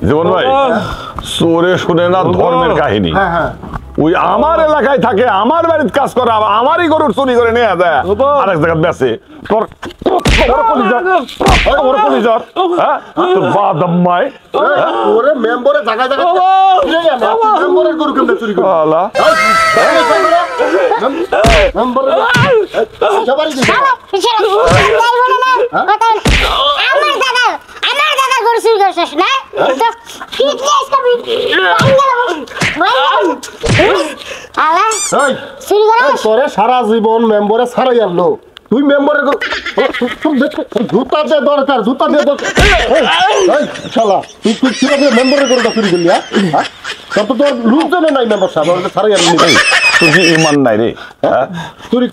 জীবন ভাই চোরে শুনে না ধর্মের কাহিনী। ওই আমার এলাকায় থাকে, আমার বাড়িতে কাজ করে, আমারই গরুর চুরি করে নিয়ে যায় আরেক জায়গায় বেচে। তোর বাদাম্মায় ওরে মেম্বারে জায়গা জায়গা মেম্বারের গরু কেমনে চুরি করে সারা জীবন মেম্বারে ছাড়াই আনলো তুই মেম্বারের জুতা দিয়ে দরকার জুতা দিয়ে শালা তুই কিভাবে মেম্বারের গরুটা চুরি করলি তোর তো তোর লোকজনে নাই মেম্বার সাহেব ছাড়াই আনলি তুই কি ইমান নাই রে? চুরি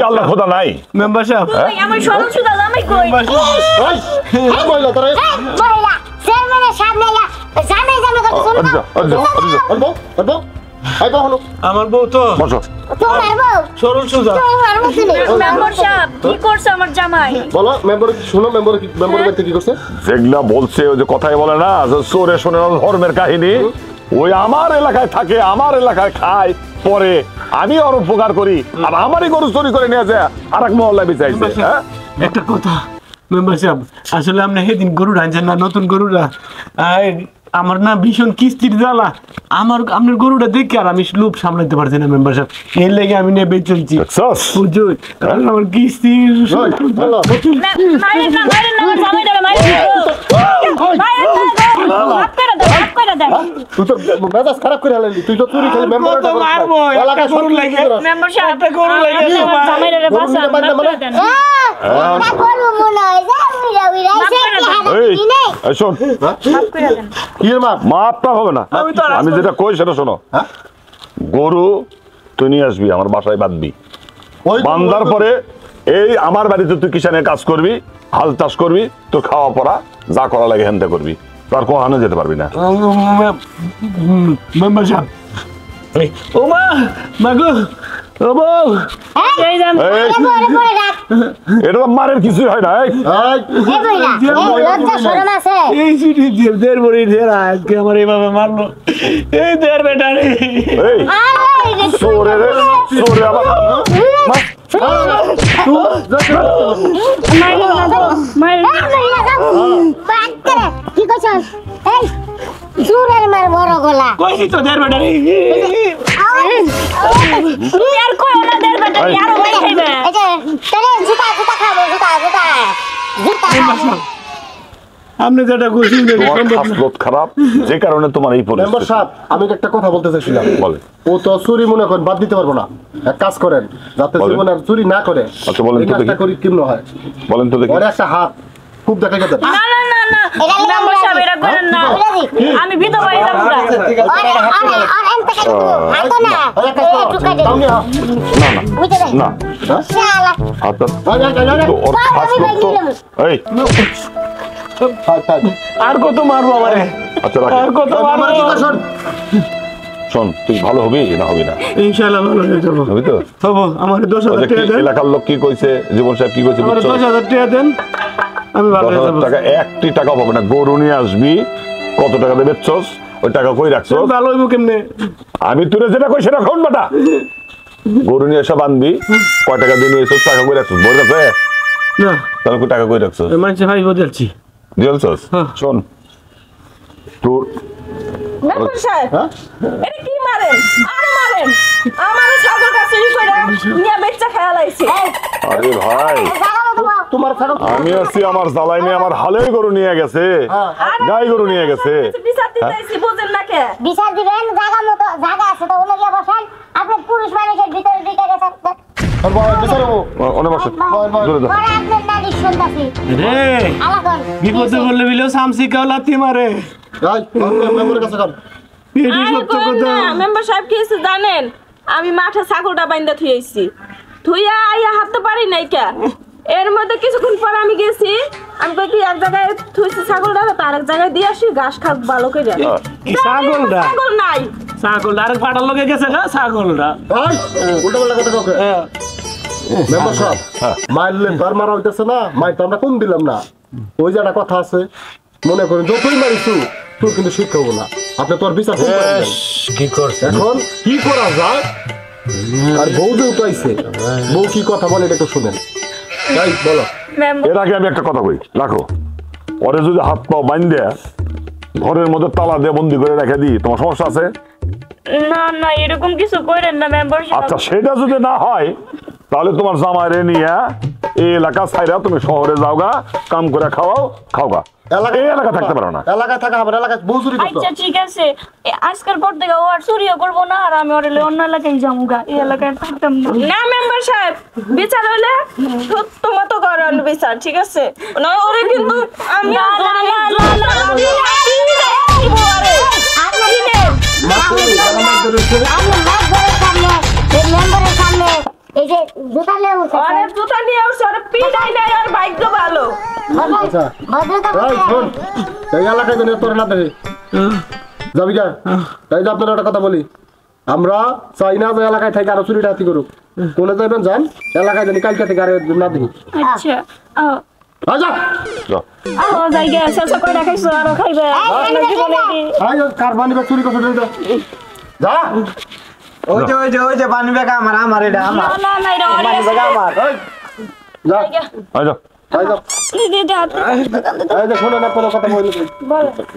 আল্লাহ খোদা নাই মেম্বার সাহেব আমার সরল সুদা জামাই কই মহিলা তোরা মহিলা চেয়ারম্যানের সামনে জামাই জামাই কথা শুনো আমার বউ তো তোমার বউ সরল সুজা মেম্বার সাহেব কি করছে আমার জামাই বলো মেম্বার শুনো মেম্বার বাড়িতে কি করছে যেগুলা বলছে ওই যে কথাই বলে না চোরে শুনে না ধর্মের কাহিনী। ওই আমার এলাকায় থাকে, আমার এলাকায় খায়, পরে আমি ওর উপকার করি, আর আমারই গরু চুরি করে নিয়ে যায় আর এক মহল্লায় বিচাইছে। একটা কথা মেম্বার সাহেব, আসলে আপনি সেদিন গরুটা আনছেন না, নতুন গরুটা, আমার না ভীষণ কিস্তির জ্বালা, আপনার গরুটা দেখে আর আমি লোভ সামলাইতে পারছি না মেম্বার সাহেব, এর লেগে আমি নিয়ে বেঁচে চলছি। আমার কিস্তি খারাপ করে হালালি তুই তো চুরি খালি মেম্বার মাপটা হবে না, আমি যেটা কই সেটা শোনো। গরু তুই নিয়ে আসবি, আমার বাসায় বাঁধবি, বান্ধার পরে এই আমার বাড়িতে তুই কিষানের কাজ করবি, হাল চাষ করবি, তোর খাওয়া পড়া যা করা লাগে হেনতে করবি, তার কোহানো যেতে পারবি না। মেম্বার সাহেব ও মা মাগো ও বউ এটা তো মারের কিছুই হয় না। এই ছুটি দের বড়ি ঢের আজকে আমার এইভাবে মারলো, এই দের বেটা রে চোরে রে চোরে আবার কি করছিস এই জোরের মার বড় গলা কইছি তো দের বেটা রে তুমি আর কই ওলা দের বেটা আর ওই খাইবে এই যে তারে জুতা খাবো জুতা আপনি যেটা কইছেন হাসলত খারাপ, যে কারণে তোমার এই পরিস্থিতি। মেম্বার সাহেব আমি একটা কথা বলতে চাইছিলাম। বলে ও তো চুরি মনে করেন বাদ দিতে পারবো না, এক কাজ করেন যাতে জীবনে আর চুরি না করে। আচ্ছা বলেন তো দেখি, করি কেমন হয় বলেন তো দেখি। ওর একটা হাত খুব দেখা গেছে। না না না না মেম্বার সাহেব এটা করেন না, আমি বিধবা হয়ে যাব না। আর এনতে কেন হাত না টুকা দে না না শালা হাত ওর হাসলত তো এই আর কত মারবো আমারে? আচ্ছা আর কত মারবো? শোন তুই ভালো হবি না হবি না? ইনশাআল্লাহ ভালো হয়ে যাবো। হবি তো? হবো। আমার 10,000 টাকা দেন। এলাকার লোক কি কইছে, জীবন সাহেব কি কইছে? আমার 10,000 টাকা দেন, আমি ভালো হয়ে যাবো। টাকা একটি টাকা পাবে না, গরু নিয়ে আসবি, কত টাকা দেবে বেচছস, ওই টাকা কই রাখছস? ভালো হইব কেমনে? আমি তোরে যেটা কই সেটা কোন বেটা, গরু নিয়ে এসে বানবি, কয় টাকা দিয়ে নিয়েছস, টাকা কই রাখছস? বই রাখছে না তাহলে কই টাকা কই রাখছস? মানুষে ভাই বদলছি দিলছস। শোন তোর মেম্বার সাহেব এটা কি মারেন? আরে মারেন আমার ছাগল কাছে চুরি করে নিয়ে বেচ্চা খেয়া লাইছে। আরে ভাই তোমার ছাগল আমি আছি, আমার জ্বালাই নিয়ে আমার হালের গরু নিয়ে গেছে, গাই গরু নিয়ে গেছে। বিচার দিতেছি বুঝেন না কে? বিচার দিবেন, জায়গা মতো জায়গা আছে তো ওনে গিয়ে বসেন। আপনি পুরুষ মানুষের ভিতরে ঢুকে গেছেন। অনেক বসে দূরে দাও। পরে আপনার নাকি শুনতাছি রে আলাগন বিপদে বললে বিলেও সামসি কাও লাথি মারে। যাই মেম্বারের কাছে কর। এটি সত্য কথা। মেম্বার সাহেব কি হইছে জানেন? আমি মাঠে ছাগলটা বাইন্দা থুইছি, থুইয়া আইয়া হাঁটতে পারি নাই কে। এর মধ্যে কিছুক্ষণ পর আমি গেছি, আমি কই কি এক জায়গায় থুইছি ছাগলটা, তো আরেক জায়গায় দিয়ে আসি ঘাস খাক ভালো করে। ছাগলটা ছাগল নাই, ছাগলটা আরেক ফাটার লগে গেছে না ছাগলটা। এই উল্টা পাল্টা কথা কও। মেম্বার সাহেব মারলে ঘর মারা হইতেছে না, মার তো আমরা কম দিলাম না। ওই যে একটা কথা আছে, মনে করেন যতই মারিছু তোর কিন্তু শিক্ষা হবো না। আপনি তোর বিচার কোন করেন নাই। কি করছে এখন কি করা যায়? আর বউ যে উঠাইছে, বউ কি কথা বলে এটা একটু শুনেন। তাই বলো। মেম্বার এর আগে আমি একটা কথা কই, রাখো। ওরে যদি হাত পা বাইন্ধে ঘরের মধ্যে তালা দিয়ে বন্দি করে রেখে দিই, তোমার সমস্যা আছে? না না এরকম কিছু করেন না মেম্বার সাহেব। আচ্ছা, সেটা যদি না হয় তাহলে তোমার জামাইরে নিয়ে এই এলাকা ছাইরা তুমি শহরে যাওগা, কাম করে খাওগা। এই এলাকা থাকতে পারো না। এলাকায় থাকা হবে না, এলাকায় বউ চুরি করতো। আচ্ছা ঠিক আছে আজকের পর থেকে ও আর চুরিও করবো না আর আমি ওরে অন্য এলাকায় যাবো গা এই এলাকায় থাকতাম না না মেম্বার সাহেব, বিচার হইলে তোমার তো করেন বিচার, ঠিক আছে? না ওরে কিন্তু আমি আপনার মেম্বারের সামনে, এই মেম্বারের সামনে এই যে জুতা নিয়ে উঠছে ওরে জুতা নিয়ে উঠছে, ওরে পিটাই নাই, আর ভাগ্য ভালো। আচ্ছা ভদ্রতা এই শোন, এই এলাকায় যেন তোর না দেখে যাবি যা। তাই যে আপনার একটা কথা বলি, আমরা চাই না যে এলাকায় থেকে আরো চুরি ডাকাতি করুক। কোনে যাবেন যান, এলাকায় জানি কালকে থেকে আর না দেখি। আচ্ছা আচ্ছা যাও। জায়গা শেষা করে রাখাইছো আরো খাইবে কার বানিবা চুরি করছো যা। ওই যে পানি ব্যাগ আমার এটা আমার না না এটা পানি ব্যাগ আমার এই, যা আয় যাও। এই যা। এই যে শোনেন আপনার কথা বলি,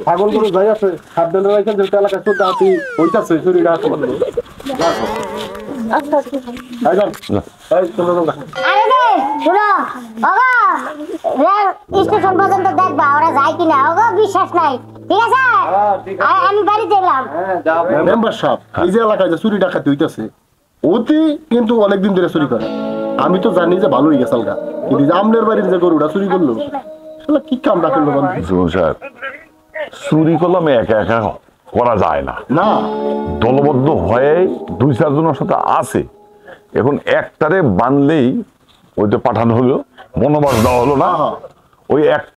ছাগল গরু যাই আছে সাবধানে রাখেন, যেহেতু এলাকায় চোদ্দ হাতি হইতাছে চুরি ডাকাতি। এই যান, এই চলো চলো। আরে রে শুনো ওগো, রেল স্টেশন পর্যন্ত দেখবা ওরা যায় কিনা। ওগো বিশ্বাস নাই, ঠিক আছে? আমি বাড়িতে এলাম। মেম্বার সাহেব, এই যে এলাকায় যে চুরি ডাকাতি হইতাছে, অতি কিন্তু অনেকদিন ধরে চুরি করে। আমি তো জানি যে ভালোই গেছে গা, কিন্তু যে আমনের বাড়ির যে গরুটা চুরি করলো, শালা কি কাম রাখলো জীবন সাহেব, চুরি করলাম একা একা করা যায় না, না। দলবদ্ধ হয়ে 2-4 জনের সাথে আছে। এখন একটারে বানলেই ওইটা পাঠানো হলো, বনবাস দেওয়া হলো না, ওই